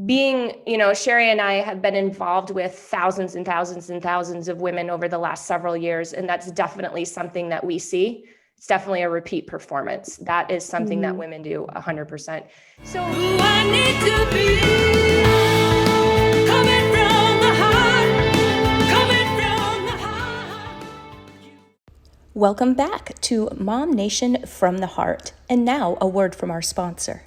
being, Cheri and I have been involved with thousands and thousands and thousands of women over the last several years. And that's definitely something that we see. It's definitely a repeat performance. That is something that women do 100%. So who I need to be, coming from the heart, coming from the heart. Welcome back to MOMnation from the Heart. And now a word from our sponsor.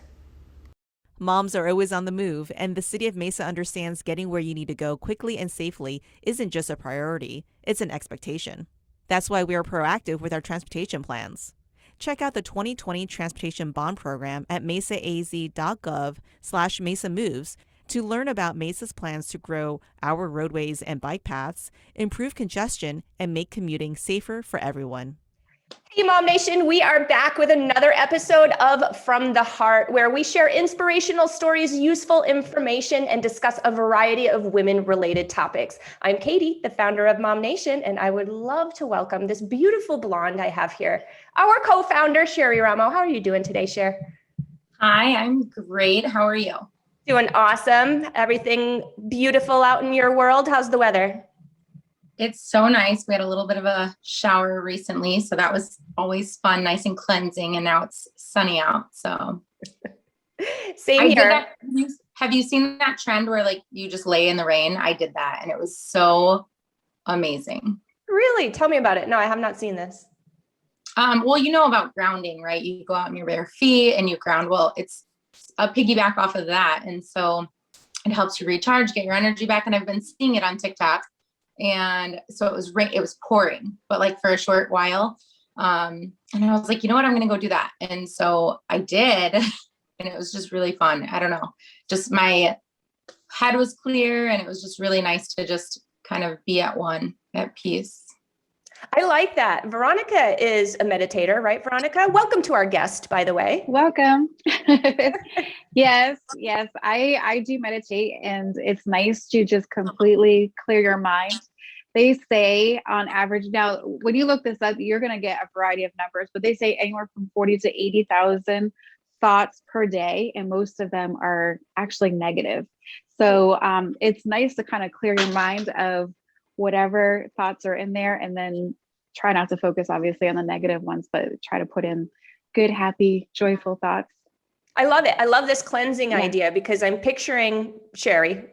Moms are always on the move, and the City of Mesa understands getting where you need to go quickly and safely isn't just a priority, it's an expectation. That's why we are proactive with our transportation plans. Check out the 2020 Transportation Bond Program at mesaaz.gov/Mesa Moves to learn about Mesa's plans to grow our roadways and bike paths, improve congestion, and make commuting safer for everyone. Hey, MOMnation, we are back with another episode of From the Heart, where we share inspirational stories, useful information, and discuss a variety of women-related topics. I'm Katie, the founder of MOMnation, and I would love to welcome this beautiful blonde I have here, our co-founder, Cheri Ramo. How are you doing today, Cher? Hi, I'm great. How are you? Doing awesome. Everything beautiful out in your world? How's the weather? It's so nice. We had a little bit of a shower recently, so that was always fun, nice and cleansing, and now it's sunny out. So same here. Have you seen that trend where like you just lay in the rain? I did that and it was so amazing. Really? Tell me about it. No, I have not seen this. Well, you know about grounding, right? You go out in your bare feet and you ground. Well, it's a piggyback off of that. And so it helps you recharge, get your energy back. And I've been seeing it on TikTok. And so it was pouring, but like for a short while. And I was like, you know what, I'm going to go do that. And so I did, and it was just really fun. I don't know, just my head was clear and it was just really nice to just kind of be at peace. I like that. Veronica is a meditator, right, Veronica? Welcome to our guest, by the way. Welcome. Yes, I do meditate, and it's nice to just completely clear your mind. They say on average, now when you look this up, you're going to get a variety of numbers, but they say anywhere from 40 to 80,000 thoughts per day, and most of them are actually negative. So it's nice to kind of clear your mind of whatever thoughts are in there, and then try not to focus obviously on the negative ones, but try to put in good, happy, joyful thoughts. I love it. I love this cleansing idea, because I'm picturing Cheri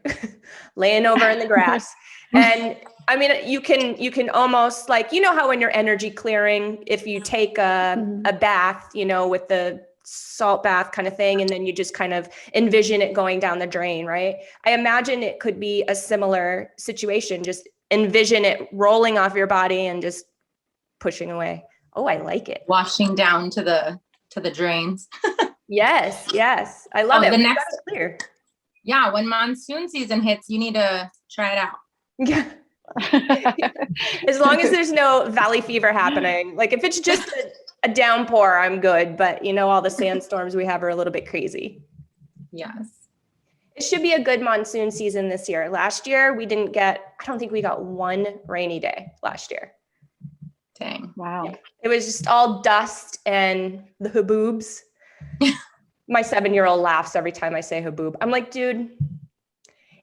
laying over in the grass. And I mean, you can almost like, how when you're energy clearing, if you take a bath, with the salt bath kind of thing, and then you just kind of envision it going down the drain, right? I imagine it could be a similar situation. Just envision it rolling off your body and just pushing away. Oh, I like it. Washing down to the drains. Yes. I love it. Clear. Yeah, when monsoon season hits, you need to try it out. Yeah. As long as there's no valley fever happening. Like if it's just a downpour, I'm good. But all the sandstorms we have are a little bit crazy. Yes. It should be a good monsoon season this year. Last year, I don't think we got one rainy day last year. Dang. Wow. Yeah. It was just all dust and the haboobs. My 7-year-old laughs every time I say haboob. I'm like, dude,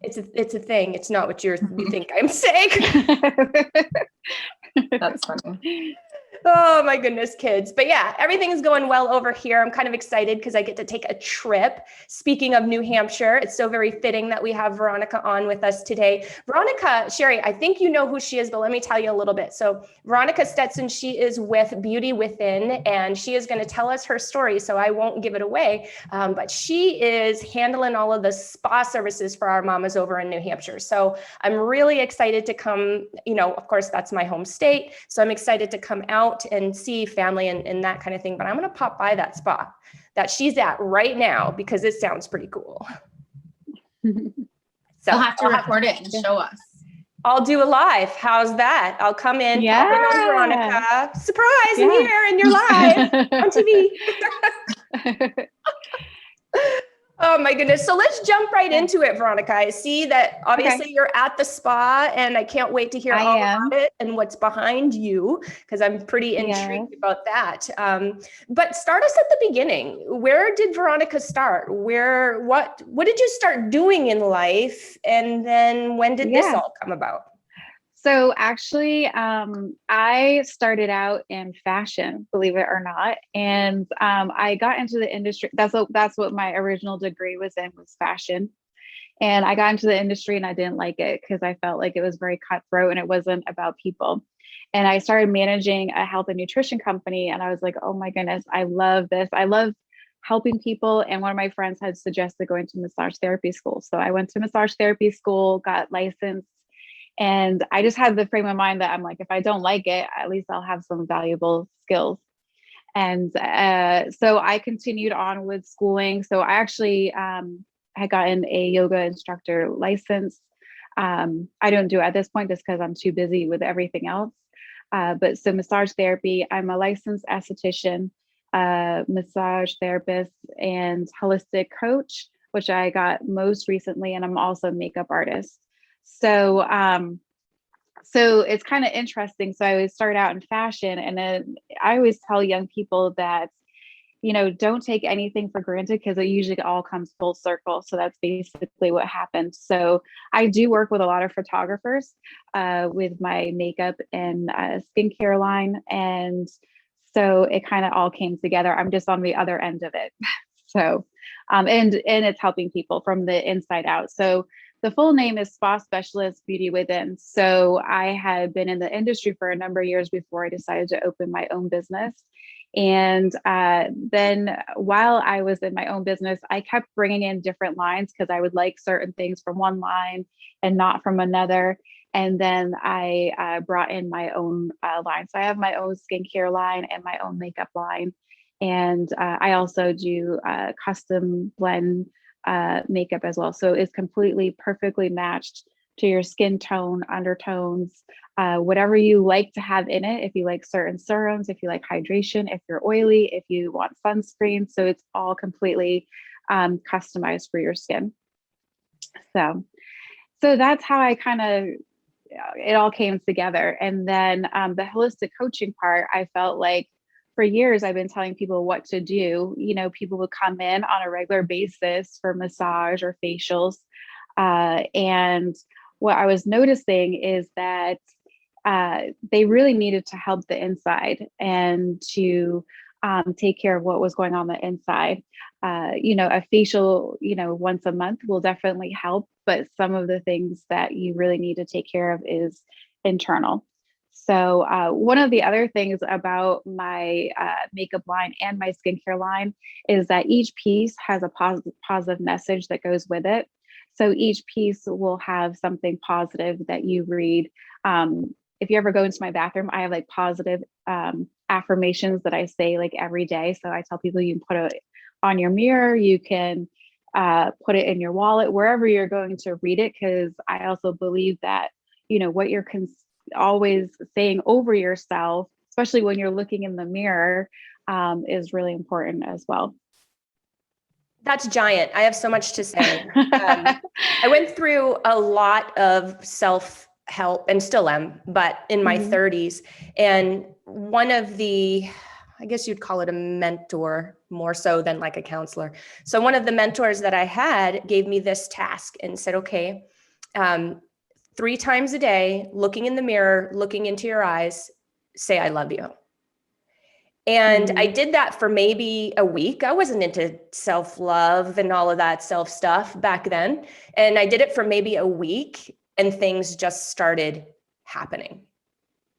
it's a thing. It's not what you think I'm saying. That's funny. Oh my goodness, kids. But yeah, everything's going well over here. I'm kind of excited because I get to take a trip. Speaking of New Hampshire, it's so very fitting that we have Veronica on with us today. Veronica, Cheri, I think you know who she is, but let me tell you a little bit. So Veronica Stetson, she is with Beauty Within, and she is going to tell us her story. So I won't give it away, but she is handling all of the spa services for our mamas over in New Hampshire. So I'm really excited to come, of course, that's my home state. So I'm excited to come out and see family and that kind of thing. But I'm going to pop by that spa that she's at right now because it sounds pretty cool. So I'll have to record it and show us. I'll do a live. How's that? I'll come in. Yeah. On Veronica. Surprise, I'm here and you're live on TV. Oh my goodness. So let's jump right Yeah. into it, Veronica. I see that obviously you're at the spa and I can't wait to hear I all am. about it and what's behind you because I'm pretty intrigued about that. But start us at the beginning. Where did Veronica start? What did you start doing in life? And then when did this all come about? So actually, I started out in fashion, believe it or not, and I got into the industry. That's what my original degree was in, was fashion. And I got into the industry and I didn't like it because I felt like it was very cutthroat and it wasn't about people. And I started managing a health and nutrition company, and I was like, oh my goodness, I love this. I love helping people. And one of my friends had suggested going to massage therapy school. So I went to massage therapy school, got licensed. And I just had the frame of mind that I'm like, if I don't like it, at least I'll have some valuable skills. And so I continued on with schooling. So I actually had gotten a yoga instructor license. I don't do it at this point just because I'm too busy with everything else. But so massage therapy, I'm a licensed esthetician, massage therapist, and holistic coach, which I got most recently. And I'm also a makeup artist. So, so it's kind of interesting. So I always start out in fashion, and then I always tell young people that, don't take anything for granted because it usually all comes full circle. So that's basically what happened. So I do work with a lot of photographers with my makeup and skincare line. And so it kind of all came together. I'm just on the other end of it. So, and it's helping people from the inside out. So the full name is Spa Specialist Beauty Within. So I had been in the industry for a number of years before I decided to open my own business. And then while I was in my own business, I kept bringing in different lines because I would like certain things from one line and not from another. And then I brought in my own line. So I have my own skincare line and my own makeup line. And I also do custom blend makeup as well. So it's completely perfectly matched to your skin tone, undertones, whatever you like to have in it. If you like certain serums, if you like hydration, if you're oily, if you want sunscreen. So it's all completely customized for your skin. So that's how I kind of, it all came together. And then the holistic coaching part, I felt like for years, I've been telling people what to do. People would come in on a regular basis for massage or facials. And what I was noticing is that they really needed to help the inside and to take care of what was going on the inside. A facial, once a month will definitely help, but some of the things that you really need to take care of is internal. So one of the other things about my makeup line and my skincare line is that each piece has a positive message that goes with it. So each piece will have something positive that you read. If you ever go into my bathroom, I have like positive affirmations that I say like every day. So I tell people you can put it on your mirror, you can put it in your wallet, wherever you're going to read it. Because I also believe that, what you're always saying over yourself, especially when you're looking in the mirror, is really important as well. That's giant. I have so much to say. I went through a lot of self-help and still am, but in my 30s. And one of the, I guess you'd call it a mentor more so than like a counselor. So one of the mentors that I had gave me this task and said, okay, 3 times a day, looking in the mirror, looking into your eyes, say, I love you. And I did that for maybe a week. I wasn't into self-love and all of that self stuff back then. And I did it for maybe a week and things just started happening.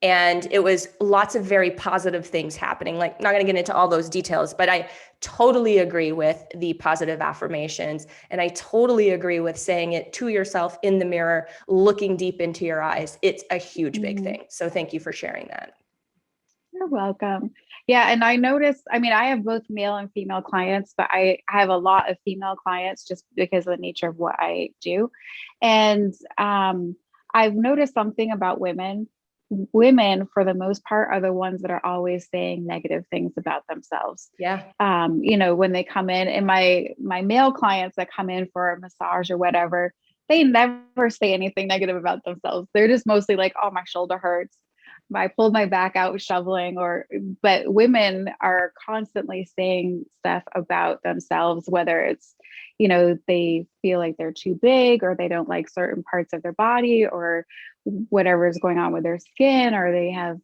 And it was lots of very positive things happening. Like, not going to get into all those details, but I totally agree with the positive affirmations. And I totally agree with saying it to yourself in the mirror, looking deep into your eyes. It's a huge, big thing. So thank you for sharing that. You're welcome. Yeah. And I noticed, I have both male and female clients, but I have a lot of female clients just because of the nature of what I do. And I've noticed something about women women, for the most part, are the ones that are always saying negative things about themselves. Yeah. When they come in, and my male clients that come in for a massage or whatever, they never say anything negative about themselves. They're just mostly like, oh, my shoulder hurts. I pulled my back out shoveling, but women are constantly saying stuff about themselves, whether it's, they feel like they're too big, or they don't like certain parts of their body, or whatever is going on with their skin, or they have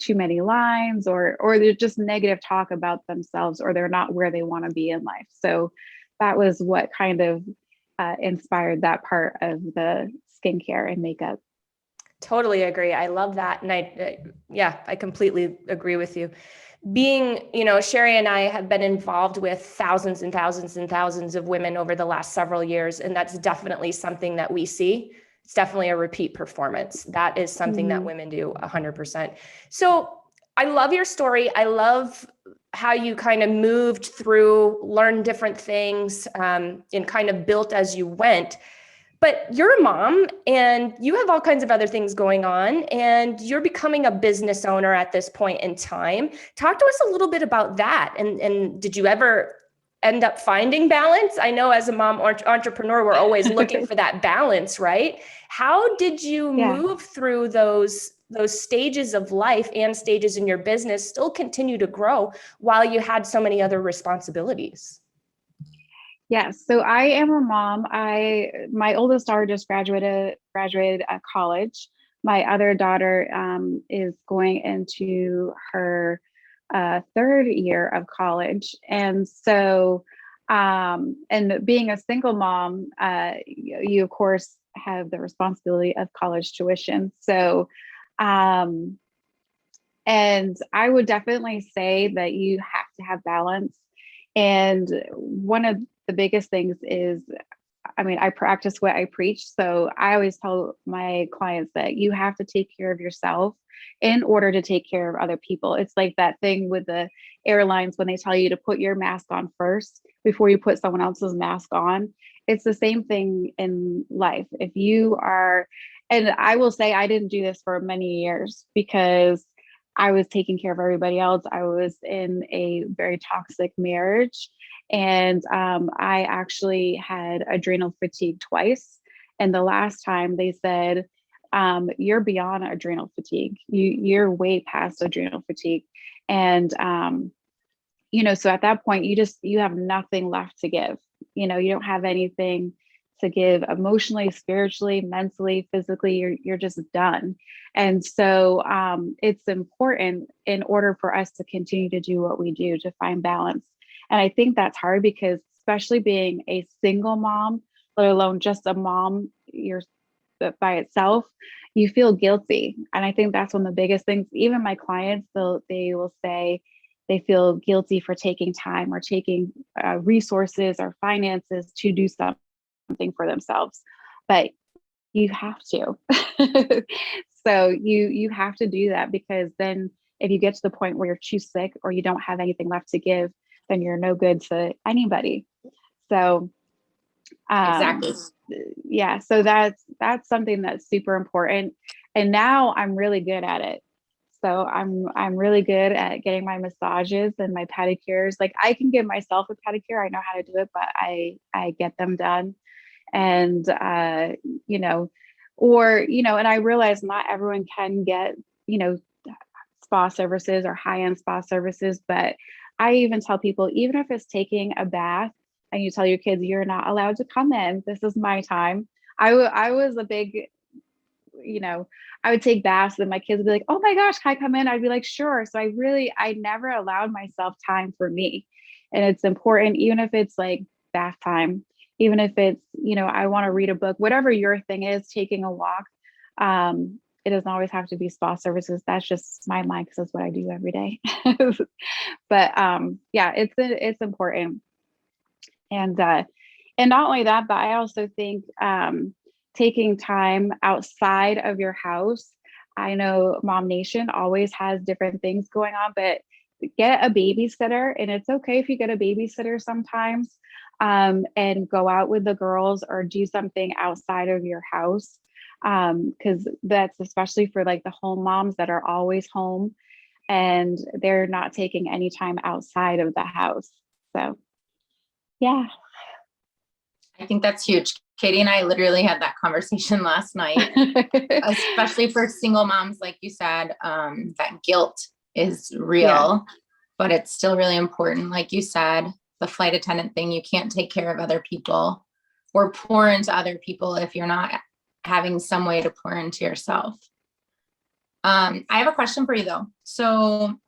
too many lines, or they're just negative talk about themselves, or they're not where they want to be in life. So that was what kind of inspired that part of the skincare and makeup. Totally agree. I love that. And I completely agree with you. Being, Cheri and I have been involved with thousands and thousands and thousands of women over the last several years. And that's definitely something that we see. It's definitely a repeat performance. That is something that women do 100%. So I love your story. I love how you kind of moved through, learned different things, and kind of built as you went. But you're a mom and you have all kinds of other things going on, and you're becoming a business owner at this point in time. Talk to us a little bit about that. And did you ever end up finding balance? I know as a mom entrepreneur, we're always looking for that balance, right? How did you move through those stages of life and stages in your business, still continue to grow while you had so many other responsibilities? Yes. So I am a mom. My oldest daughter just graduated college. My other daughter is going into her third year of college. And so, and being a single mom, you of course have the responsibility of college tuition. So, and I would definitely say that you have to have balance. And one of the biggest things is, I practice what I preach. So I always tell my clients that you have to take care of yourself in order to take care of other people. It's like that thing with the airlines when they tell you to put your mask on first before you put someone else's mask on. It's the same thing in life. If you are, and I will say I didn't do this for many years because I was taking care of everybody else. I was in a very toxic marriage, and I actually had adrenal fatigue twice. And the last time they said, you're beyond adrenal fatigue. You're way past adrenal fatigue. And, so at that point, you have nothing left to give. You don't have anything to give emotionally, spiritually, mentally, physically. You're just done. And so it's important in order for us to continue to do what we do, to find balance. And I think that's hard because, especially being a single mom, let alone just a mom by itself, you feel guilty. And I think that's one of the biggest things. Even my clients, they will say they feel guilty for taking time or taking resources or finances to do something for themselves, but you have to. So you have to do that, because then if you get to the point where you're too sick or you don't have anything left to give, then you're no good to anybody. So Exactly. yeah, so that's something that's super important. And now I'm really good at it. So I'm really good at getting my massages and my pedicures. Like, I can give myself a pedicure. I know how to do it, but I get them done. And and I realize not everyone can get, spa services or high-end spa services, but I even tell people, even if it's taking a bath and you tell your kids, you're not allowed to come in, this is my time. I was a big, I would take baths and my kids would be like, oh my gosh, can I come in? I'd be like, sure. So I never allowed myself time for me. And it's important, even if it's like bath time, even if it's, I want to read a book, whatever your thing is, taking a walk. It doesn't always have to be spa services. That's just my mind, because that's what I do every day. But yeah, it's important. And not only that, but I also think taking time outside of your house. I know MOMnation always has different things going on, but get a babysitter, and it's okay if you get a babysitter sometimes, and go out with the girls or do something outside of your house. Because that's especially for like the home moms that are always home and they're not taking any time outside of the house. So, yeah. I think that's huge. Katie and I literally had that conversation last night, especially for single moms, like you said, that guilt is real, Yeah. but it's still really important. Like you said, the flight attendant thing, you can't take care of other people or pour into other people if you're not having some way to pour into yourself. I have a question for you though. So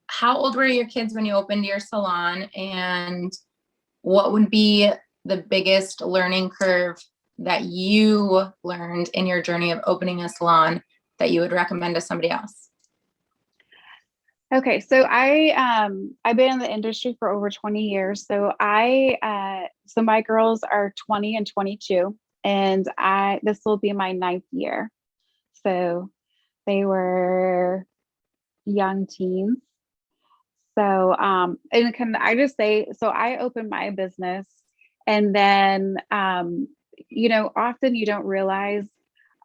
how old were your kids when you opened your salon, and what would be the biggest learning curve that you learned in your journey of opening a salon that you would recommend to somebody else? Okay, so I've been in the industry for over 20 years. So so my girls are 20 and 22, and this will be my 9th year. So they were young teens. So and can I just say, so I opened my business, and then often you don't realize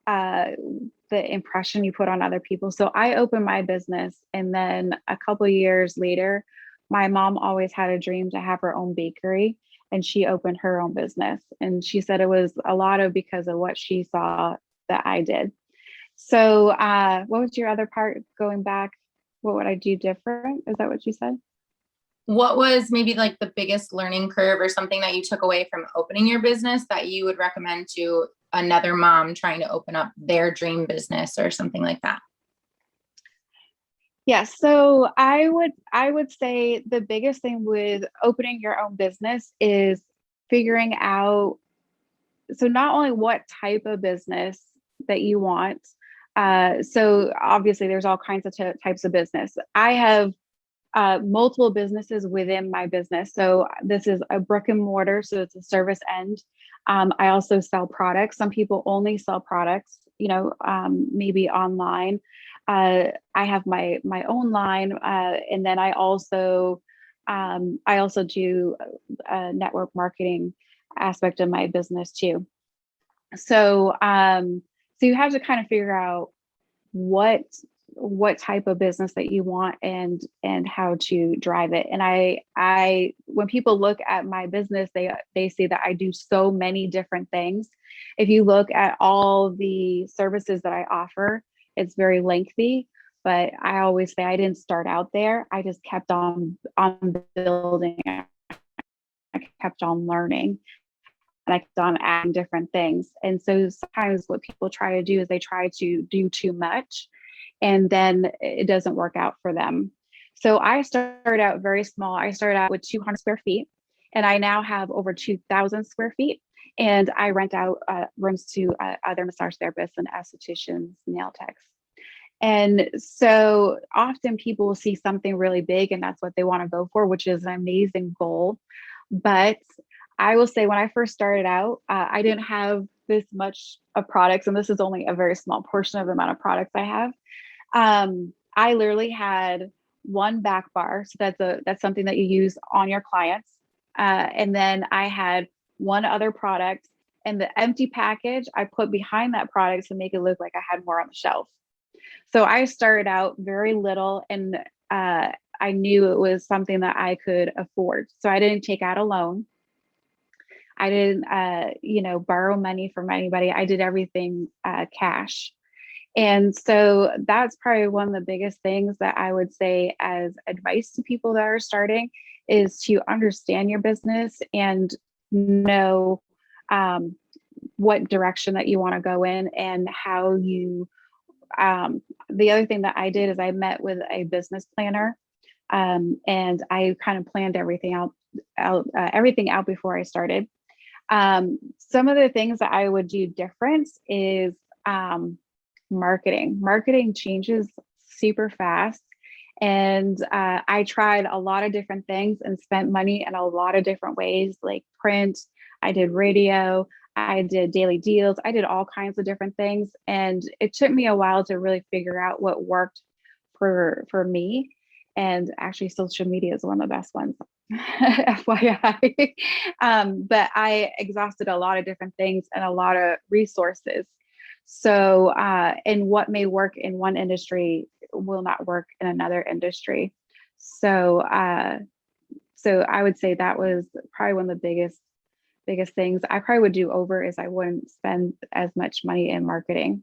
the impression you put on other people. So I opened my business, and then a couple years later, my mom always had a dream to have her own bakery, and she opened her own business. And she said it was a lot of because of what she saw that I did. So what was your other part going back? What would I do different? Is that what you said? What was maybe like the biggest learning curve or something that you took away from opening your business that you would recommend to another mom trying to open up their dream business or something like that? Yeah, so I would say the biggest thing with opening your own business is figuring out, so not only what type of business that you want. So obviously there's all kinds of types of business. I have multiple businesses within my business. So this is a brick and mortar, so it's a service end. I also sell products. Some people only sell products, maybe online. I have my own line, and then I also do a network marketing aspect of my business too. So so you have to kind of figure out what type of business that you want and how to drive it. And I when people look at my business, they see that I do so many different things. If you look at all the services that I offer, it's very lengthy, but I always say I didn't start out there. I just kept on building. I kept on learning, and I kept on adding different things. And so sometimes what people try to do is they try to do too much, and then it doesn't work out for them. So I started out very small. I started out with 200 square feet, and I now have over 2,000 square feet. And I rent out rooms to other massage therapists and estheticians, nail techs. And so often people will see something really big and that's what they want to go for, which is an amazing goal. But I will say when I first started out, I didn't have this much of products, and this is only a very small portion of the amount of products I have. I literally had one back bar. So that's something that you use on your clients. And then I had one other product, and the empty package I put behind that product to make it look like I had more on the shelf. So I started out very little, and I knew it was something that I could afford. So I didn't take out a loan. I didn't, borrow money from anybody. I did everything cash. And so that's probably one of the biggest things that I would say as advice to people that are starting is to understand your business and know what direction that you want to go in and how you. The other thing that I did is I met with a business planner, and I kind of planned everything out before I started. Some of the things that I would do different is marketing. Marketing changes super fast. And I tried a lot of different things and spent money in a lot of different ways, like print. I did radio. I did daily deals. I did all kinds of different things. And it took me a while to really figure out what worked for me. And actually, social media is one of the best ones, FYI. But I exhausted a lot of different things and a lot of resources. So, and what may work in one industry will not work in another industry. So, so I would say that was probably one of the biggest things I probably would do over is I wouldn't spend as much money in marketing.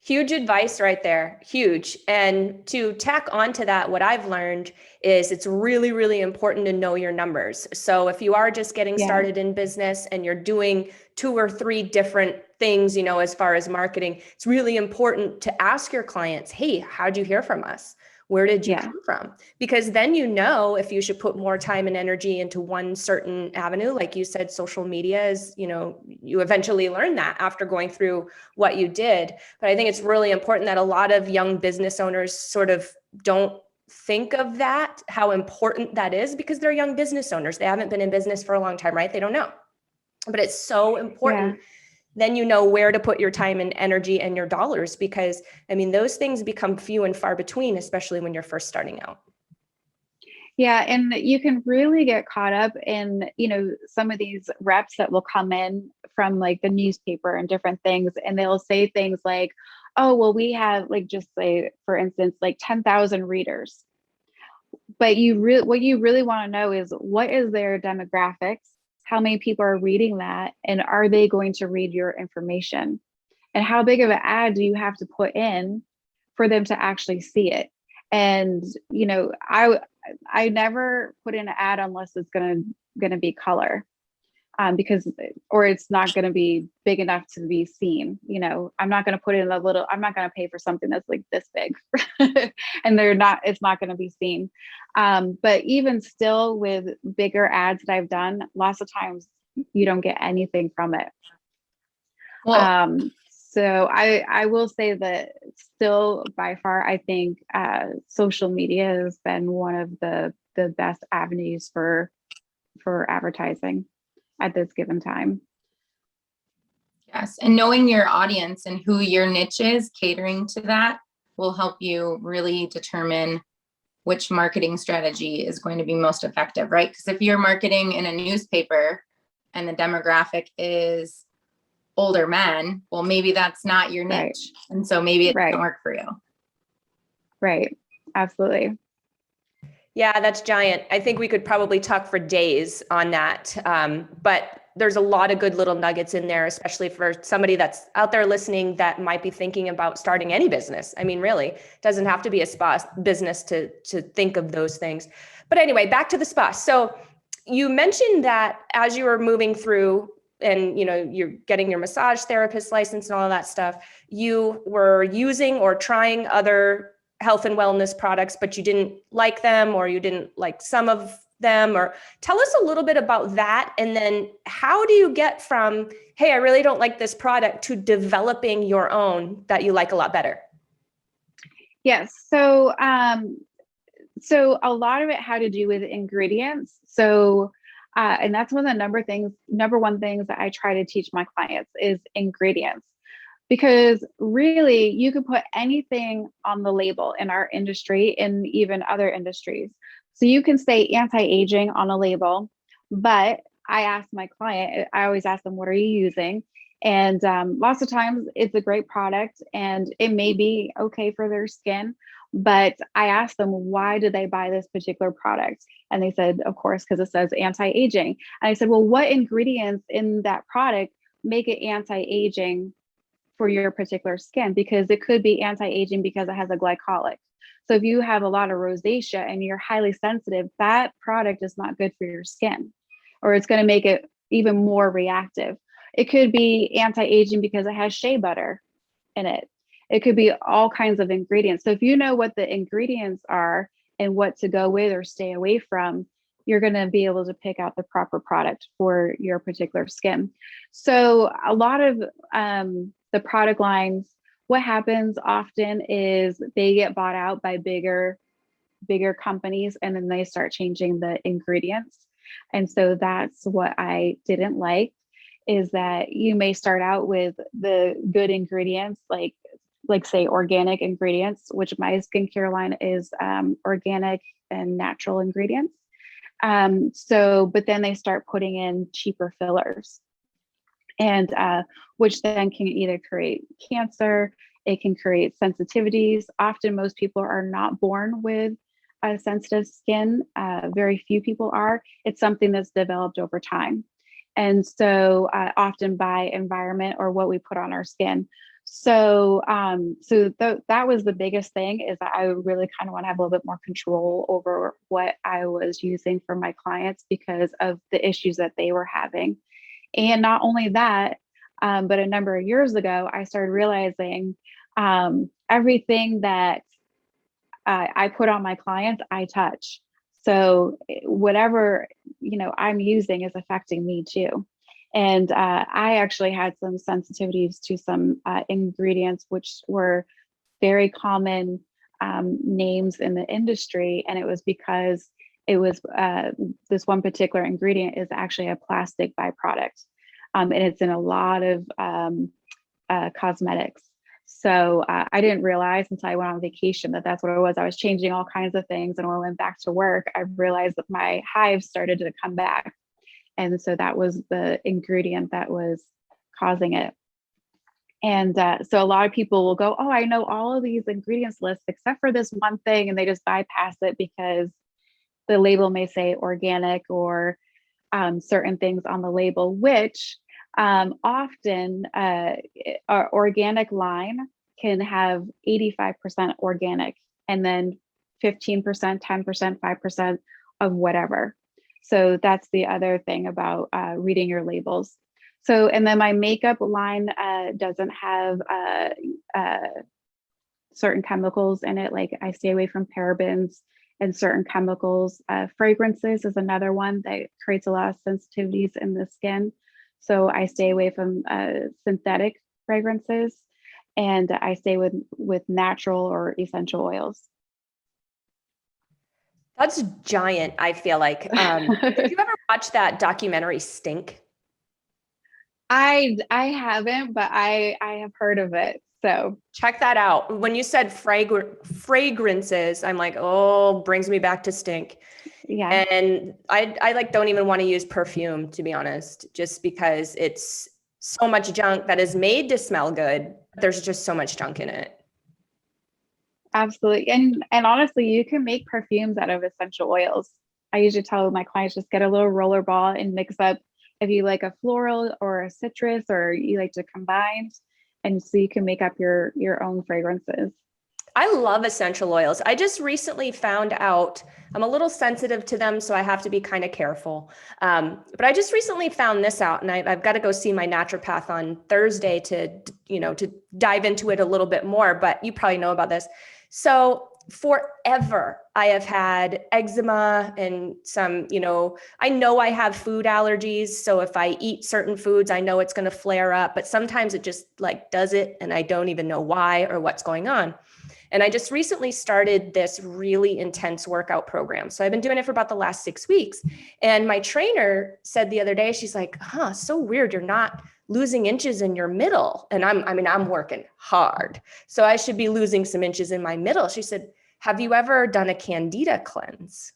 Huge advice right there. Huge. And to tack onto that, what I've learned is it's really, really important to know your numbers. So if you are just getting started in business and you're doing 2 or 3 different things, as far as marketing, it's really important to ask your clients, hey, how'd you hear from us? Where did you come from? Because then if you should put more time and energy into one certain avenue. Like you said, social media is, you eventually learn that after going through what you did. But I think it's really important that a lot of young business owners sort of don't think of that, how important that is, because they're young business owners. They haven't been in business for a long time, right? They don't know. But it's so important. Then you know where to put your time and energy and your dollars, because those things become few and far between, especially when you're first starting out. Yeah, and you can really get caught up in, some of these reps that will come in from like the newspaper and different things, and they'll say things like, oh, well, we have like, just say, for instance, like 10,000 readers. But what you really want to know is what is their demographics? How many people are reading that? And are they going to read your information? And how big of an ad do you have to put in for them to actually see it? And, I never put in an ad unless it's gonna be color, because, or it's not gonna be big enough to be seen. I'm not gonna put in I'm not gonna pay for something that's like this big and it's not gonna be seen. But even still, with bigger ads that I've done, lots of times you don't get anything from it. Well, so I will say that still by far, I think social media has been one of the best avenues for advertising at this given time. yes. And knowing your audience and who your niche is, catering to that will help you really determine which marketing strategy is going to be most effective, right? Because if you're marketing in a newspaper and the demographic is older men, well, maybe that's not your niche. Right. And so maybe it doesn't work for you. Right. Absolutely. Yeah, that's giant. I think we could probably talk for days on that. But there's a lot of good little nuggets in there, especially for somebody that's out there listening that might be thinking about starting any business. Really, it doesn't have to be a spa business to think of those things. But anyway, back to the spa. So you mentioned that as you were moving through and you're getting your massage therapist license and all of that stuff, you were using or trying other health and wellness products, but you didn't like them, or you didn't like some of them. Or tell us a little bit about that. And then how do you get from, hey, I really don't like this product, to developing your own that you like a lot better? Yes. So, so a lot of it had to do with ingredients. So, and that's one of the number one things that I try to teach my clients is ingredients. Because really, you could put anything on the label in our industry and even other industries. So you can say anti-aging on a label, but I always ask them, what are you using? And lots of times it's a great product and it may be okay for their skin, but I asked them, why did they buy this particular product? And they said, of course, because it says anti-aging. And I said, well, what ingredients in that product make it anti-aging for your particular skin? Because it could be anti-aging because it has a glycolic. So if you have a lot of rosacea and you're highly sensitive, that product is not good for your skin, or it's going to make it even more reactive. It could be anti-aging because it has shea butter in it. It could be all kinds of ingredients. So if you know what the ingredients are and what to go with or stay away from, you're going to be able to pick out the proper product for your particular skin. So a lot of the product lines, what happens often is they get bought out by bigger companies, and then they start changing the ingredients. And so that's what I didn't like, is that you may start out with the good ingredients, like say organic ingredients, which my skincare line is organic and natural ingredients. But then they start putting in cheaper fillers. and which then can either create cancer, it can create sensitivities. Often most people are not born with sensitive skin. Very few people are. It's something that's developed over time. And so often by environment or what we put on our skin. So that was the biggest thing, is that I really kind of want to have a little bit more control over what I was using for my clients because of the issues that they were having. And not only that, but a number of years ago, I started realizing everything that I put on my clients, I touch. So whatever, I'm using is affecting me too. And I actually had some sensitivities to some ingredients, which were very common names in the industry. And it was because it was this one particular ingredient is actually a plastic byproduct. And it's in a lot of cosmetics. So I didn't realize until I went on vacation that that's what it was. I was changing all kinds of things. And when I went back to work, I realized that my hives started to come back. And so that was the ingredient that was causing it. And so a lot of people will go, oh, I know all of these ingredients lists except for this one thing. And they just bypass it because the label may say organic or certain things on the label, which often our organic line can have 85% organic and then 15%, 10%, 5% of whatever. So that's the other thing about reading your labels. So, and then my makeup line doesn't have certain chemicals in it. Like I stay away from parabens and certain chemicals. Fragrances is another one that creates a lot of sensitivities in the skin. So I stay away from synthetic fragrances, and I stay with natural or essential oils. That's giant, I feel like. Did you ever watch that documentary Stink? I haven't, but I have heard of it. So check that out. When you said fragrances, I'm like, oh, brings me back to Stink. Yeah. And I like don't even want to use perfume, to be honest, just because it's so much junk that is made to smell good. There's just so much junk in it. Absolutely. And honestly, you can make perfumes out of essential oils. I usually tell my clients, just get a little roller ball and mix up if you like a floral or a citrus, or you like to combine, and so you can make up your own fragrances. I love essential oils. I just recently found out I'm a little sensitive to them, so I have to be kind of careful. But I just recently found this out, and I've got to go see my naturopath on Thursday to dive into it a little bit more. But you probably know about this. So forever, I have had eczema and some, I know I have food allergies. So if I eat certain foods, I know it's going to flare up, but sometimes it just like does it. And I don't even know why or what's going on. And I just recently started this really intense workout program. So I've been doing it for about the last 6 weeks. And my trainer said the other day, she's like, so weird. You're not losing inches in your middle. And I'm working hard. So I should be losing some inches in my middle. She said, have you ever done a candida cleanse?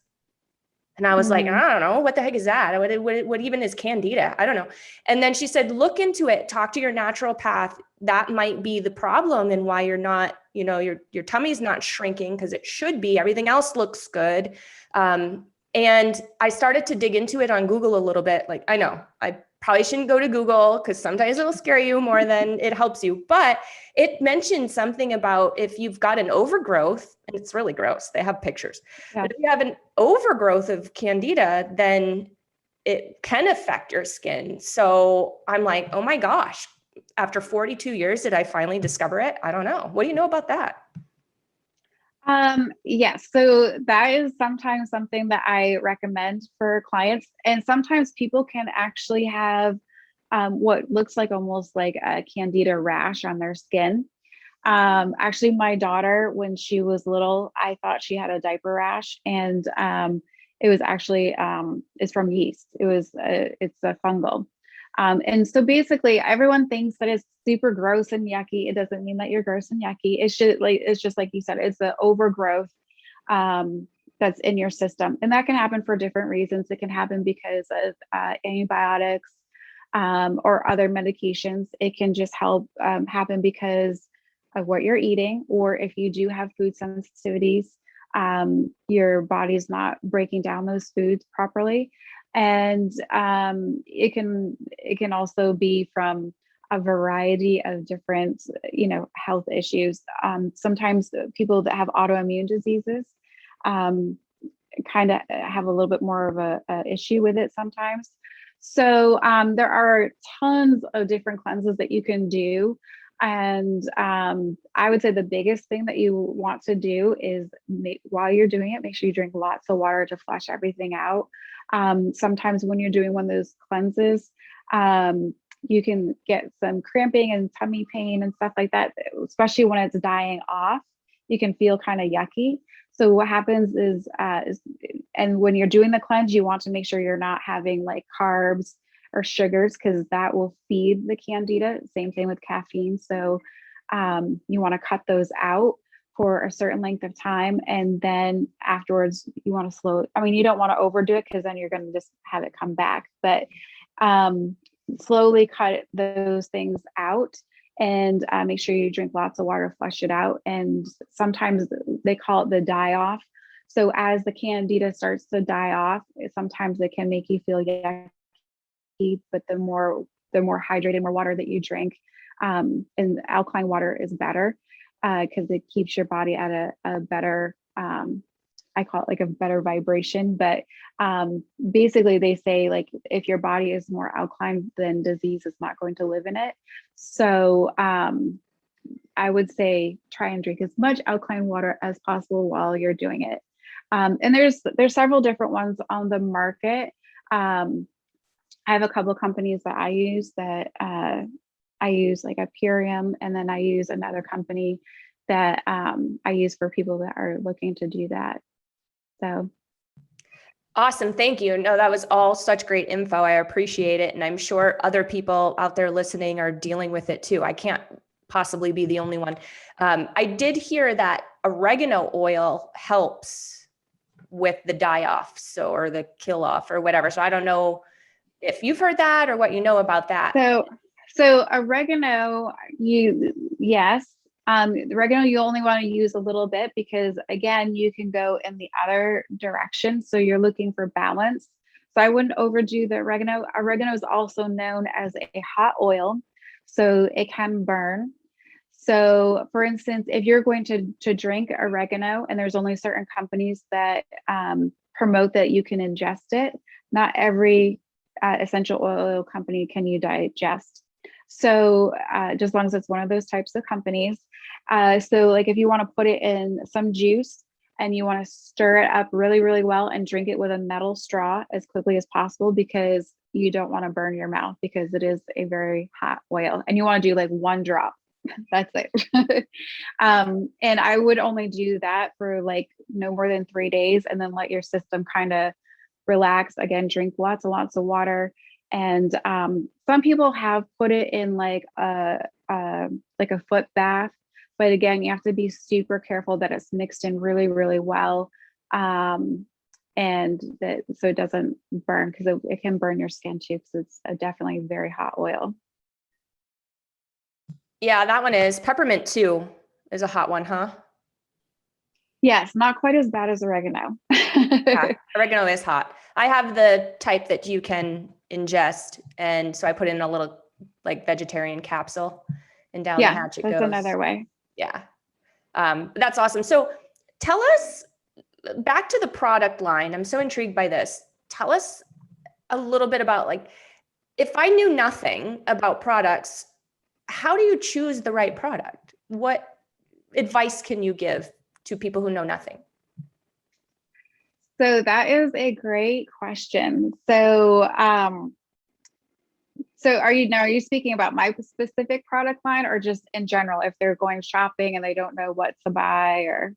And I was like, I don't know. What the heck is that? What even is candida? I don't know. And then she said, look into it, talk to your naturopath. That might be the problem and why you're not, your tummy's not shrinking, because it should be. Everything else looks good. And I started to dig into it on Google a little bit. Like, I know I probably shouldn't go to Google because sometimes it'll scare you more than it helps you. But it mentioned something about if you've got an overgrowth, and it's really gross, they have pictures. Yeah. But if you have an overgrowth of candida, then it can affect your skin. So I'm like, oh my gosh, after 42 years, did I finally discover it? I don't know. What do you know about that? Yes. So that is sometimes something that I recommend for clients. And sometimes people can actually have what looks like almost like a candida rash on their skin. Actually, my daughter, when she was little, I thought she had a diaper rash, and it was actually it's from yeast. It's a fungal. And so basically everyone thinks that it's super gross and yucky. It doesn't mean that you're gross and yucky. It's just like you said, it's the overgrowth that's in your system. And that can happen for different reasons. It can happen because of antibiotics. or other medications. It can just help happen because of what you're eating, or if you do have food sensitivities, your body's not breaking down those foods properly. And it can also be from a variety of different, health issues. Sometimes people that have autoimmune diseases kind of have a little bit more of a issue with it sometimes. So there are tons of different cleanses that you can do. And I would say the biggest thing that you want to do is while you're doing it, make sure you drink lots of water to flush everything out. Sometimes when you're doing one of those cleanses, you can get some cramping and tummy pain and stuff like that, especially when it's dying off. You can feel kind of yucky. So what happens is and when you're doing the cleanse, you want to make sure you're not having like carbs or sugars, because that will feed the candida. Same thing with caffeine. So you want to cut those out for a certain length of time. And then afterwards, you want to you don't want to overdo it, because then you're going to just have it come back. But slowly cut those things out, and make sure you drink lots of water, flush it out. And sometimes they call it the die off. So as the candida starts to die off, sometimes it can make you feel yucky, but the more hydrated, more water that you drink, and alkaline water is better, because it keeps your body at a better, I call it like a better vibration. But basically they say, like, if your body is more alkaline, then disease is not going to live in it. So I would say try and drink as much alkaline water as possible while you're doing it. And there's several different ones on the market. I have a couple of companies that I use I use like a Purium, and then I use another company that I use for people that are looking to do that. So. Awesome. Thank you. No, that was all such great info. I appreciate it. And I'm sure other people out there listening are dealing with it too. I can't possibly be the only one. I did hear that oregano oil helps with the die off, or the kill off or whatever. So I don't know if you've heard that or what you know about that. So oregano, yes. The oregano, you only want to use a little bit, because again, you can go in the other direction. So you're looking for balance. So I wouldn't overdo the oregano. Oregano is also known as a hot oil, so it can burn. So for instance, if you're going to drink oregano, and there's only certain companies that promote that you can ingest it, not every essential oil company can you digest. So just as long as it's one of those types of companies. So like if you want to put it in some juice and you want to stir it up really, really well and drink it with a metal straw as quickly as possible, because you don't want to burn your mouth, because it is a very hot oil, and you want to do like one drop. That's it. And I would only do that for like no more than 3 days, and then let your system kind of relax. Again, drink lots and lots of water. And some people have put it in like a foot bath, but again, you have to be super careful that it's mixed in really, really well, and that so it doesn't burn, because it can burn your skin too, because it's definitely a very hot oil. Yeah, that one is. Peppermint too is a hot one, huh? Yes, not quite as bad as oregano. Yeah, oregano is hot. I have the type that you can ingest, and so I put in a little like vegetarian capsule, and down the hatch it goes. That's another way. Yeah, that's awesome. So tell us, back to the product line. I'm so intrigued by this. Tell us a little bit about, like, if I knew nothing about products, how do you choose the right product? What advice can you give to people who know nothing? So that is a great question. So, are you speaking about my specific product line, or just in general, if they're going shopping and they don't know what to buy? Or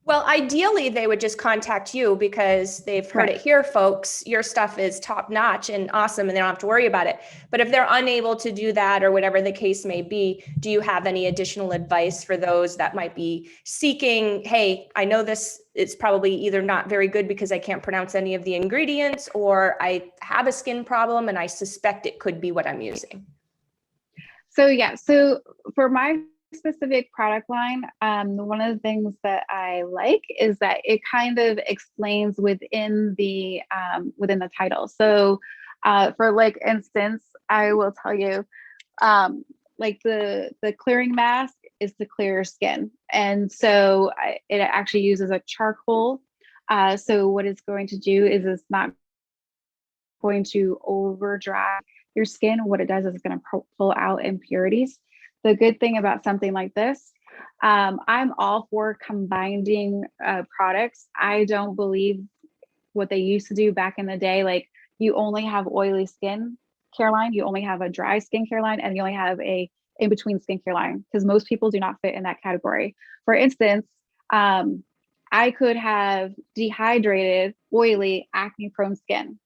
Well, ideally, they would just contact you because they've heard it here, folks. Your stuff is top notch and awesome, and they don't have to worry about it. But if they're unable to do that or whatever the case may be, do you have any additional advice for those that might be seeking, hey, I know this is probably either not very good because I can't pronounce any of the ingredients, or I have a skin problem and I suspect it could be what I'm using? So yeah, so for my specific product line, one of the things that I like is that it kind of explains within the title. So for like instance, I will tell you, like the clearing mask is to clear your skin, and so it actually uses a charcoal. So what it's going to do is it's not going to over dry your skin. What it does is it's going to pull out impurities. The good thing about something like this, I'm all for combining products. I don't believe what they used to do back in the day, like you only have oily skin care line, you only have a dry skin care line, and you only have a in-between skin care line, because most people do not fit in that category. For instance, I could have dehydrated, oily, acne-prone skin.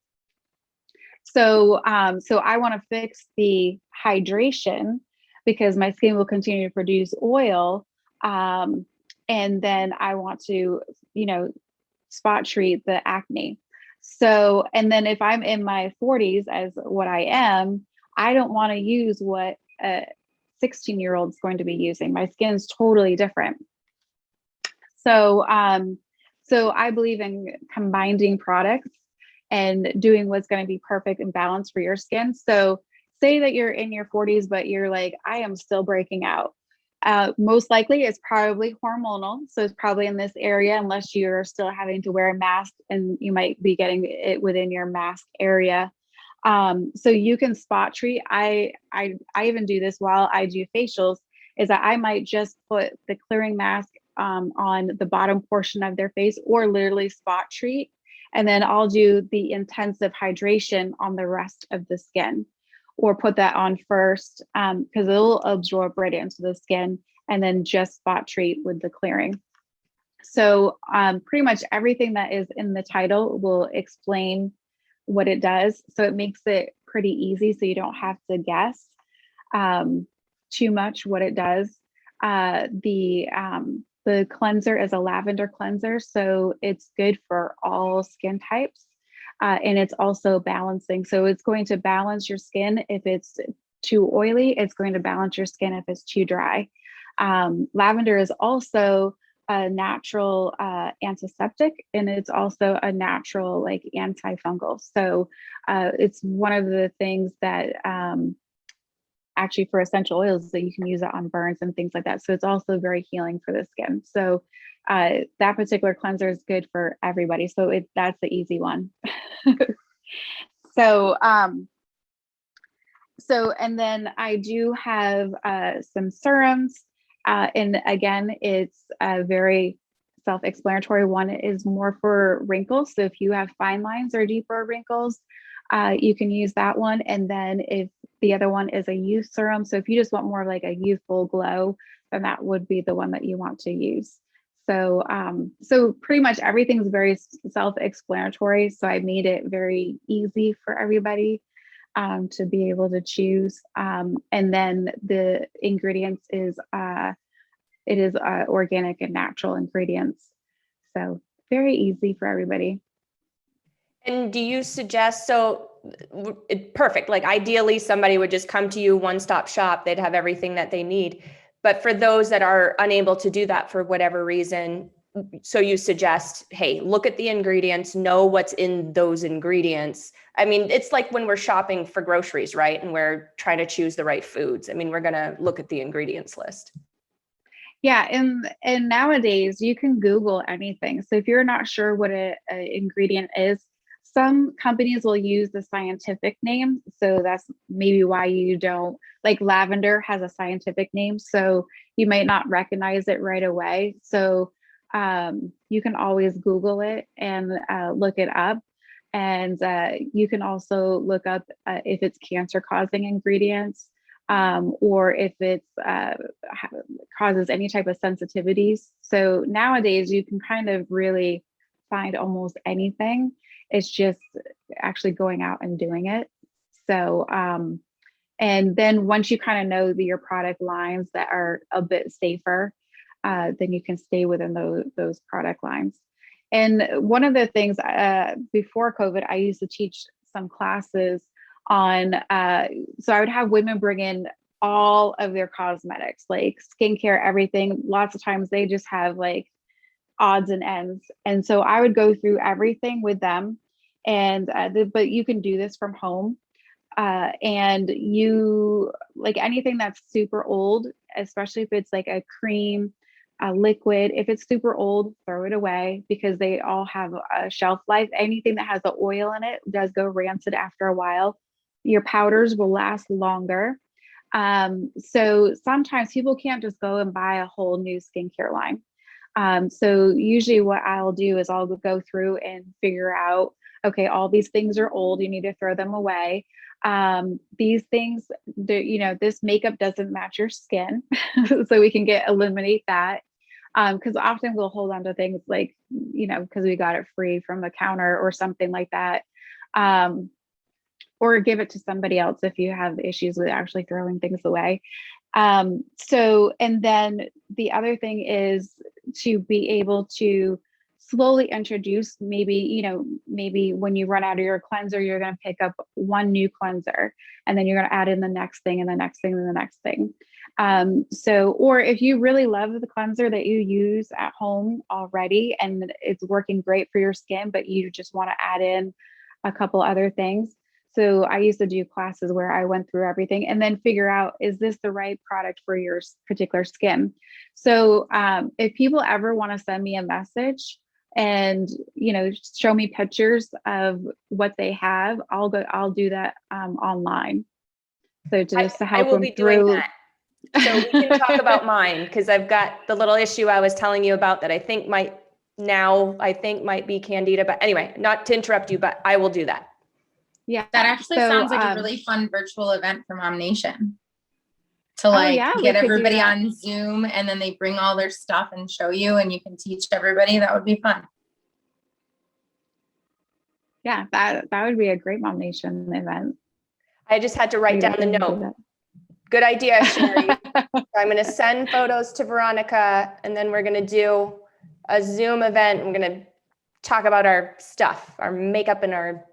So I want to fix the hydration because my skin will continue to produce oil. And then I want to, spot treat the acne. So, and then if I'm in my 40s, as what I am, I don't want to use what a 16-year-old is going to be using. My skin's totally different. So, so I believe in combining products and doing what's going to be perfect and balanced for your skin. So say that you're in your 40s, but you're like, I am still breaking out. Most likely it's probably hormonal. So it's probably in this area, unless you're still having to wear a mask, and you might be getting it within your mask area. So you can spot treat. I even do this while I do facials, is that I might just put the clearing mask on the bottom portion of their face, or literally spot treat. And then I'll do the intensive hydration on the rest of the skin, or put that on first, because it'll absorb right into the skin, and then just spot treat with the clearing. So pretty much everything that is in the title will explain what it does. So it makes it pretty easy, so you don't have to guess too much what it does. The cleanser is a lavender cleanser, so it's good for all skin types. And it's also balancing. So it's going to balance your skin. If it's too oily, it's going to balance your skin if it's too dry. Lavender is also a natural antiseptic, and it's also a natural like antifungal. So it's one of the things that actually for essential oils that you can use it on burns and things like that. So it's also very healing for the skin. So that particular cleanser is good for everybody. So that's the easy one. So, and then I do have some serums, and again, it's very self-explanatory. One is more for wrinkles. So if you have fine lines or deeper wrinkles, you can use that one. And then if the other one is a youth serum, so if you just want more of like a youthful glow, then that would be the one that you want to use. So, so pretty much everything's very self-explanatory. So I made it very easy for everybody to be able to choose. And then the ingredients is, it is organic and natural ingredients. So very easy for everybody. And do you suggest, so perfect, like ideally somebody would just come to you, one-stop shop, they'd have everything that they need. But for those that are unable to do that for whatever reason, so you suggest, hey, look at the ingredients, know what's in those ingredients. I mean, it's like when we're shopping for groceries, right? And we're trying to choose the right foods. I mean, we're going to look at the ingredients list. Yeah, and nowadays you can Google anything. So if you're not sure what an ingredient is, some companies will use the scientific name. So that's maybe why you don't, like lavender has a scientific name, so you might not recognize it right away. So you can always Google it and look it up. And you can also look up if it's cancer causing ingredients. or if it's causes any type of sensitivities. So nowadays you can kind of really find almost anything. It's just actually going out and doing it. So, and then once you kind of know your product lines that are a bit safer, then you can stay within those product lines. And one of the things before COVID, I used to teach some classes on, so I would have women bring in all of their cosmetics, like skincare, everything. Lots of times they just have like odds and ends. And so I would go through everything with them. And, but you can do this from home. And you, like anything that's super old, especially if it's like a cream, a liquid, if it's super old, throw it away, because they all have a shelf life. Anything that has the oil in it does go rancid after a while. Your powders will last longer. So sometimes people can't just go and buy a whole new skincare line. So usually what I'll do is I'll go through and figure out, okay, all these things are old, you need to throw them away. These things, this makeup doesn't match your skin. So we can eliminate that. Because often we'll hold on to things like, because we got it free from the counter or something like that. Or give it to somebody else if you have issues with actually throwing things away. So, and then the other thing is to be able to slowly introduce, maybe when you run out of your cleanser, you're going to pick up one new cleanser, and then you're going to add in the next thing and the next thing and the next thing. So, or if you really love the cleanser that you use at home already and it's working great for your skin, but you just want to add in a couple other things. So I used to do classes where I went through everything and then figure out, is this the right product for your particular skin? So if people ever want to send me a message and, show me pictures of what they have, I'll do that online. So to help I will them be through. doing that. So we can talk about mine, because I've got the little issue I was telling you about that I think might be Candida, but anyway, not to interrupt you, but I will do that. Yeah, that actually sounds like a really fun virtual event for MOMnation. To get everybody on Zoom, and then they bring all their stuff and show you, and you can teach everybody. That would be fun. Yeah, that would be a great MOMnation event. I just had to write down the note. Good idea, Cheri. I'm going to send photos to Veronica, and then we're going to do a Zoom event. We're going to talk about our stuff, our makeup and our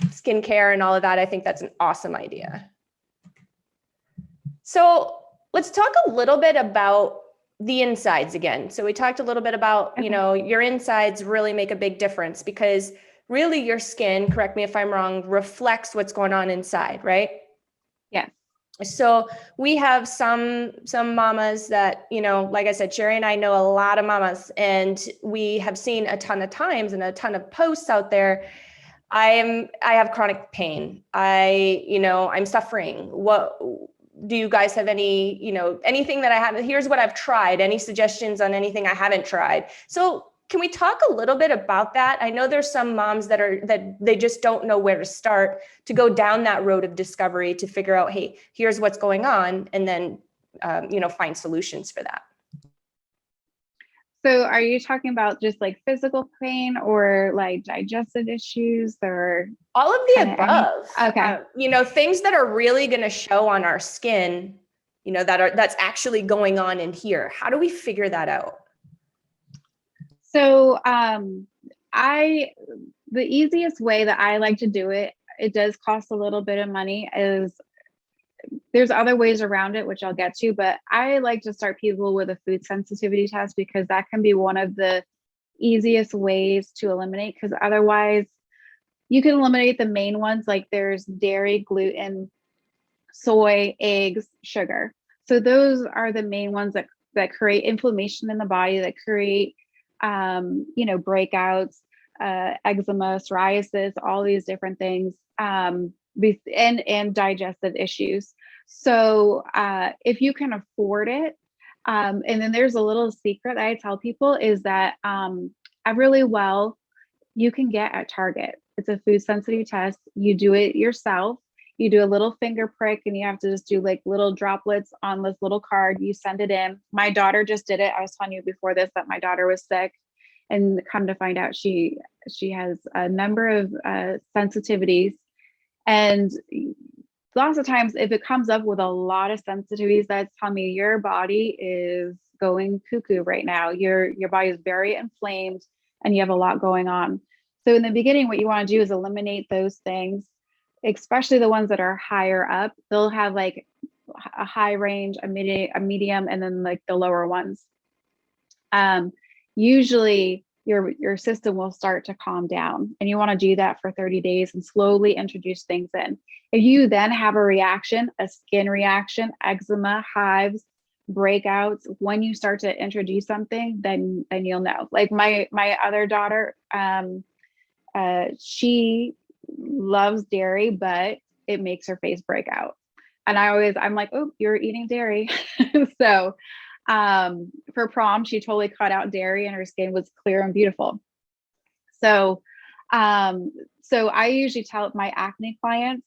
skincare and all of that. I think that's an awesome idea. So let's talk a little bit about the insides again. So we talked a little bit about, your insides really make a big difference, because really your skin, correct me if I'm wrong, reflects what's going on inside, right? Yeah. So we have some mamas that, like I said, Cheri and I know a lot of mamas, and we have seen a ton of times and a ton of posts out there. I have chronic pain. I'm suffering. What do you guys have any, anything that I haven't, here's what I've tried, any suggestions on anything I haven't tried? So can we talk a little bit about that? I know there's some moms that they just don't know where to start to go down that road of discovery to figure out, hey, here's what's going on, and then, find solutions for that. So are you talking about just like physical pain or like digestive issues, or all of the above? Okay. Things that are really going to show on our skin, that's actually going on in here. How do we figure that out? So the easiest way that I like to do it, it does cost a little bit of money, is there's other ways around it, which I'll get to, but I like to start people with a food sensitivity test, because that can be one of the easiest ways to eliminate, because otherwise you can eliminate the main ones, like there's dairy, gluten, soy, eggs, sugar. So those are the main ones that create inflammation in the body, that create breakouts, eczema, psoriasis, all these different things, and digestive issues. So if you can afford it, and then there's a little secret that I tell people is that you can get at Target. It's a food sensitivity test. You do it yourself. You do a little finger prick and you have to just do like little droplets on this little card. You send it in. My daughter just did it. I was telling you before this that my daughter was sick, and come to find out she has a number of sensitivities. And lots of times if it comes up with a lot of sensitivities, that's telling me your body is going cuckoo right now. Your body is very inflamed and you have a lot going on. So in the beginning, what you want to do is eliminate those things, especially the ones that are higher up. They'll have like a high range, a medium, and then like the lower ones. Usually your system will start to calm down, and you want to do that for 30 days and slowly introduce things in. If you then have a reaction, a skin reaction, eczema, hives, breakouts, when you start to introduce something, then you'll know. Like my other daughter, she loves dairy, but it makes her face break out. And I'm like, oh, you're eating dairy. So for prom, she totally cut out dairy and her skin was clear and beautiful. So I usually tell my acne clients,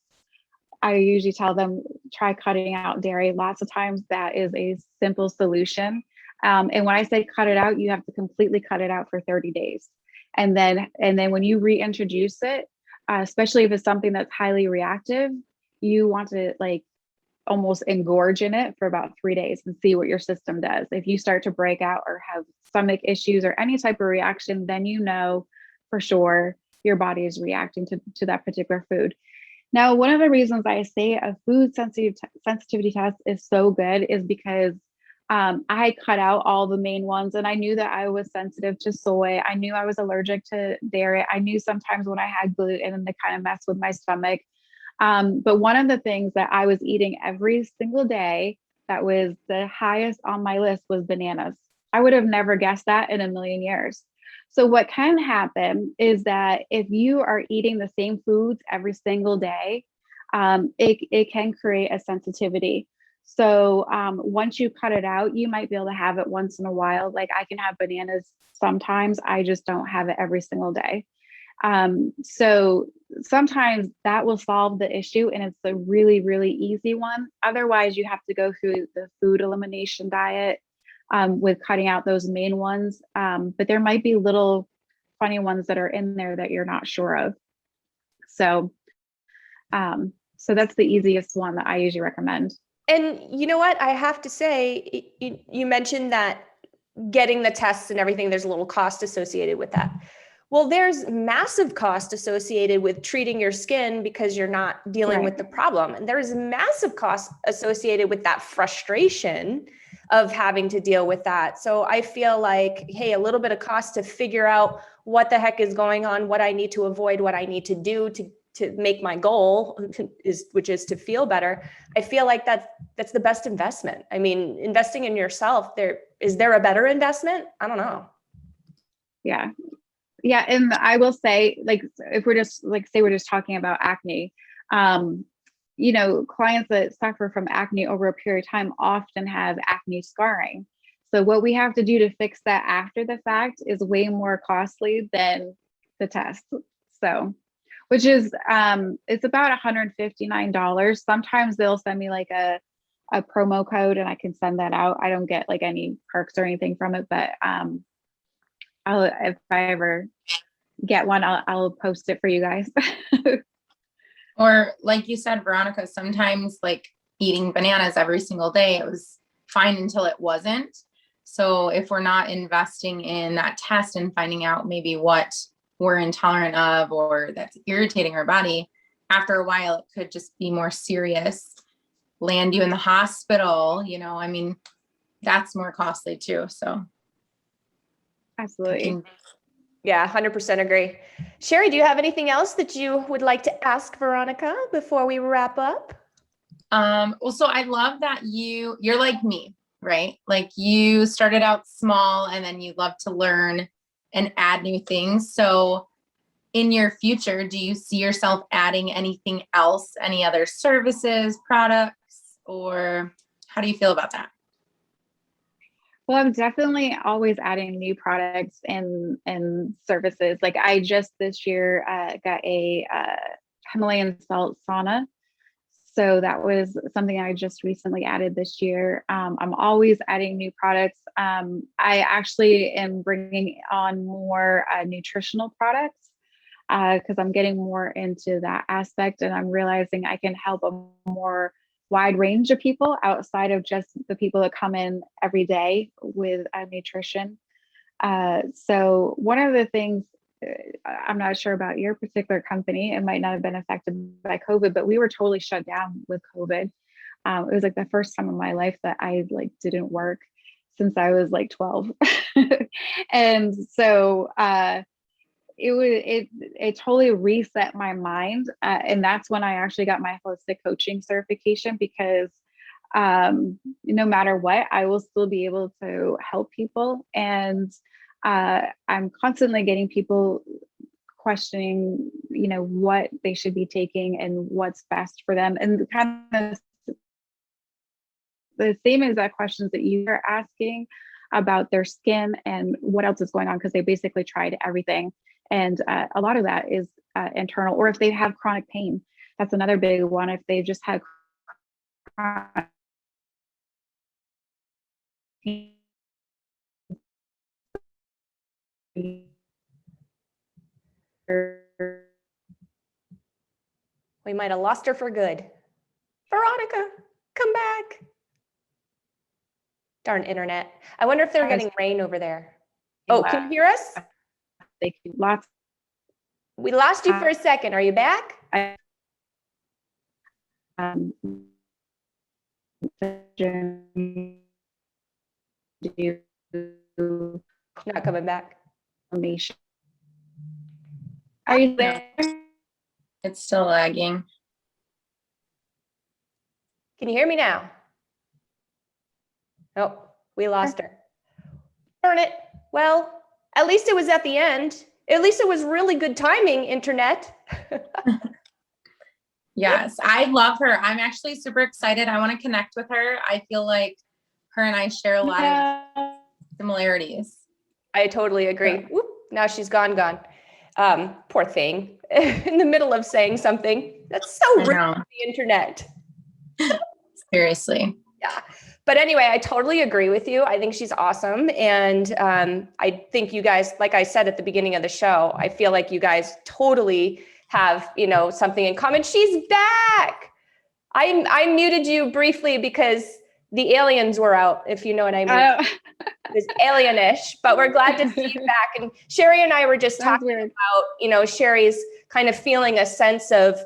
I usually tell them, try cutting out dairy. Lots of times that is a simple solution. And when I say cut it out, you have to completely cut it out for 30 days. And then when you reintroduce it, especially if it's something that's highly reactive, you want to like almost engorge in it for about 3 days and see what your system does. If you start to break out or have stomach issues or any type of reaction, then you know for sure your body is reacting to that particular food. Now, one of the reasons I say a food sensitivity test is so good is because I cut out all the main ones, and I knew that I was sensitive to soy. I knew I was allergic to dairy. I knew sometimes when I had gluten and it kind of messed with my stomach. But one of the things that I was eating every single day that was the highest on my list was bananas. I would have never guessed that in a million years. So what can happen is that if you are eating the same foods every single day, it can create a sensitivity. So once you cut it out, you might be able to have it once in a while. Like I can have bananas sometimes, I just don't have it every single day. So sometimes that will solve the issue, and it's a really, really easy one. Otherwise, you have to go through the food elimination diet with cutting out those main ones. But there might be little funny ones that are in there that you're not sure of. So that's the easiest one that I usually recommend. And you know what? I have to say, you mentioned that getting the tests and everything, there's a little cost associated with that. Well, there's massive cost associated with treating your skin because you're not dealing with the problem. And there's massive cost associated with that frustration of having to deal with that. So I feel like, hey, a little bit of cost to figure out what the heck is going on, what I need to avoid, what I need to do to make my goal which is to feel better. I feel like that's the best investment. I mean, investing in yourself, is there a better investment? I don't know. Yeah. Yeah. And I will say, like, if we're just like, say we're just talking about acne, you know, clients that suffer from acne over a period of time often have acne scarring. So what we have to do to fix that after the fact is way more costly than the test. So, which is, it's about $159. Sometimes they'll send me like a promo code and I can send that out. I don't get like any perks or anything from it, but if I ever get one, I'll post it for you guys. Or like you said, Veronica, sometimes like eating bananas every single day, it was fine until it wasn't. So if we're not investing in that test and finding out maybe what we're intolerant of or that's irritating our body, after a while, it could just be more serious, land you in the hospital, you know, I mean, that's more costly too. So. Absolutely. Yeah, 100% agree. Cheri, do you have anything else that you would like to ask Veronica before we wrap up? Well, so I love that you're like me, right? Like you started out small and then you love to learn and add new things. So in your future, do you see yourself adding anything else, any other services, products, or how do you feel about that? Well, I'm definitely always adding new products and services. Like I just this year got a Himalayan salt sauna. So that was something I just recently added this year. I'm always adding new products. I actually am bringing on more nutritional products because I'm getting more into that aspect, and I'm realizing I can help a more wide range of people outside of just the people that come in every day with nutrition. So one of the things, I'm not sure about your particular company, it might not have been affected by COVID, but we were totally shut down with COVID. It was like the first time in my life that I like didn't work since I was like 12. And so it totally reset my mind. And that's when I actually got my holistic coaching certification, because no matter what, I will still be able to help people. And I'm constantly getting people questioning, what they should be taking and what's best for them. And kind of the same exact questions that you are asking about their skin and what else is going on, because they basically tried everything. And a lot of that is internal, or if they have chronic pain, that's another big one. If they just had chronic pain, We might have lost her for good. Veronica, come back. Darn internet. I wonder if they're getting rain over there. Oh, can you hear us? Lots. We lost you for a second. Are you back? Not coming back. Are you there? It's still lagging. Can you hear me now? Oh, we lost her. Darn it. Well, at least it was at the end. At least it was really good timing, internet. Yes, I love her. I'm actually super excited. I want to connect with her. I feel like her and I share a lot of similarities. I totally agree. So. Whoop, now she's gone. Poor thing. In the middle of saying something. That's so rude on the internet. Seriously. Yeah. But anyway, I totally agree with you. I think she's awesome. And I think you guys, like I said at the beginning of the show, I feel like you guys totally have, something in common. She's back. I muted you briefly because the aliens were out, if you know what I mean. It was alienish, but we're glad to see you back. And Cheri and I were just talking about, Cheri's kind of feeling a sense of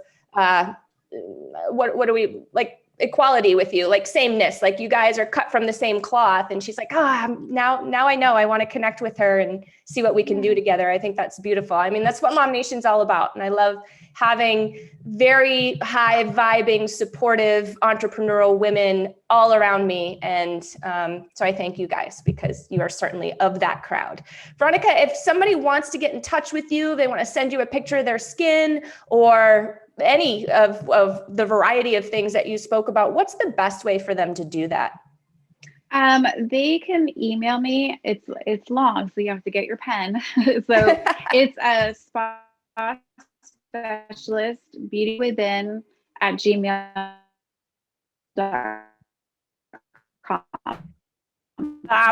what do we like equality with you, like sameness, like you guys are cut from the same cloth. And she's like, now I know I want to connect with her and see what we can do together. I think that's beautiful. I mean, that's what MOMnation's all about. And I love having very high vibing, supportive, entrepreneurial women all around me. And so I thank you guys because you are certainly of that crowd. Veronica, if somebody wants to get in touch with you, they want to send you a picture of their skin or any of the variety of things that you spoke about, what's the best way for them to do that? They can email me. It's long, so you have to get your pen. So it's a spa specialist beauty within at gmail.com.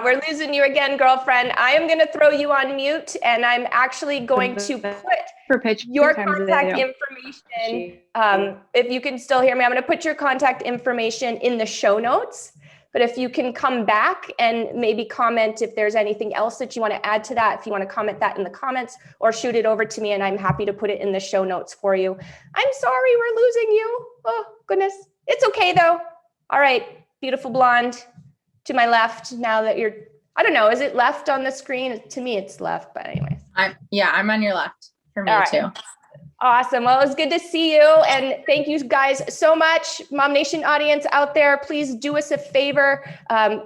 We're losing you again, girlfriend. I am going to throw you on mute, and I'm actually going to put your contact information. If you can still hear me, I'm going to put your contact information in the show notes. But if you can come back and maybe comment if there's anything else that you want to add to that, if you want to comment that in the comments or shoot it over to me, and I'm happy to put it in the show notes for you. I'm sorry we're losing you. Oh, goodness. It's okay, though. All right, beautiful blonde to my left. Now that you're, I don't know, is it left on the screen? To me, it's left, but anyways. I'm on your left. For me too. Awesome. Well, it was good to see you. And thank you guys so much. MOMnation audience out there, please do us a favor.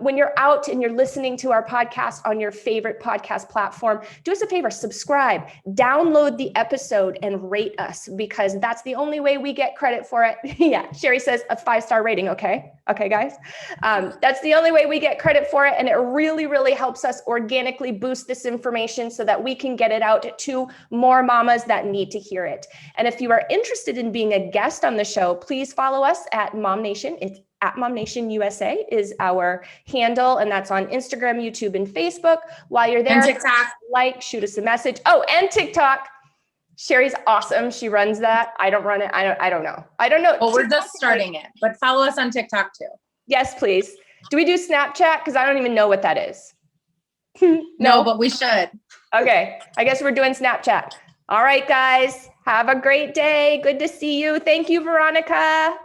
When you're out and you're listening to our podcast on your favorite podcast platform, do us a favor, subscribe, download the episode and rate us because that's the only way we get credit for it. Yeah. Cheri says a 5-star rating. Okay. Okay, guys. That's the only way we get credit for it. And it really, really helps us organically boost this information so that we can get it out to more mamas that need to hear it. it. And if you are interested in being a guest on the show, please follow us at MOMnation. It's at MOMnation USA is our handle, and that's on Instagram, YouTube, and Facebook. While you're there, And TikTok. shoot us a message. Oh, and TikTok. Cheri's awesome. She runs that. I don't run it. I don't know. Well, we're just starting it, but follow us on TikTok too. Yes, please. Do we do Snapchat? Because I don't even know what that is. No, but we should. Okay. I guess we're doing Snapchat. All right, guys. Have a great day. Good to see you. Thank you, Veronica.